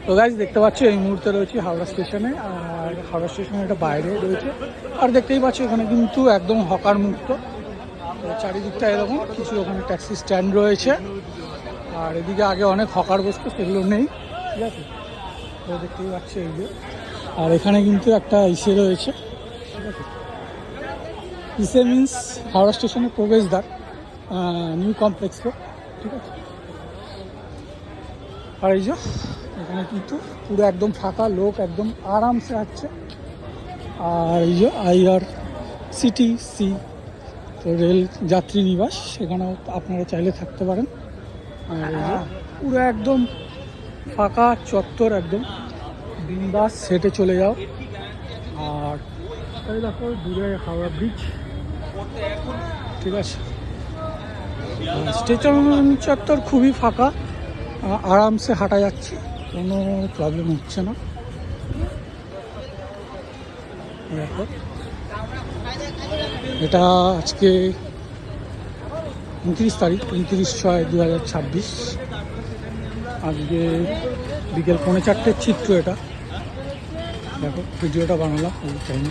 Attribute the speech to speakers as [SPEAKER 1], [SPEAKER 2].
[SPEAKER 1] তো গাইজ দেখতে পাচ্ছ এই মুহূর্তে রয়েছে হাওড়া স্টেশনে, আর হাওড়া স্টেশনে এটা বাইরে রয়েছে। আর দেখতেই পাচ্ছ এখানে কিন্তু একদম হকার মুক্ত, চারিদিকটা এরকম কিছু ওখানে ট্যাক্সি স্ট্যান্ড রয়েছে। আর এদিকে আগে অনেক হকার বসতো, সেগুলো নেই, ঠিক আছে। তো দেখতেই পাচ্ছ এই যে, আর এখানে কিন্তু একটা ইসে রয়েছে, ঠিক আছে। ইসে মিন্স হাওড়া স্টেশনের প্রবেশদ্বার, নিউ কমপ্লেক্স, ঠিক আছে। আর এই যে এখানে কিন্তু পুরো একদম ফাঁকা, লোক একদম আরামসে আছে। আর এই যে IRCTC তো রেল যাত্রী নিবাস, সেখানেও আপনারা চাইলে থাকতে পারেন। আর এই যে পুরো একদম ফাঁকা চত্বর, একদম বিন্দাস হেঁটে চলে যাও। আর এই দেখো দূরে হাওড়া ব্রিজ, ঠিক আছে। স্টেশন চত্বর খুবই ফাঁকা, আরামসে হাঁটা যাচ্ছে, কোনো প্রবলেম হচ্ছে না। দেখো এটা আজকে 29 তারিখ, 29/6/2026। আজকে বিকেল 4:45 চিত্র এটা। দেখো ভিডিওটা বানালাম এই টাইমে।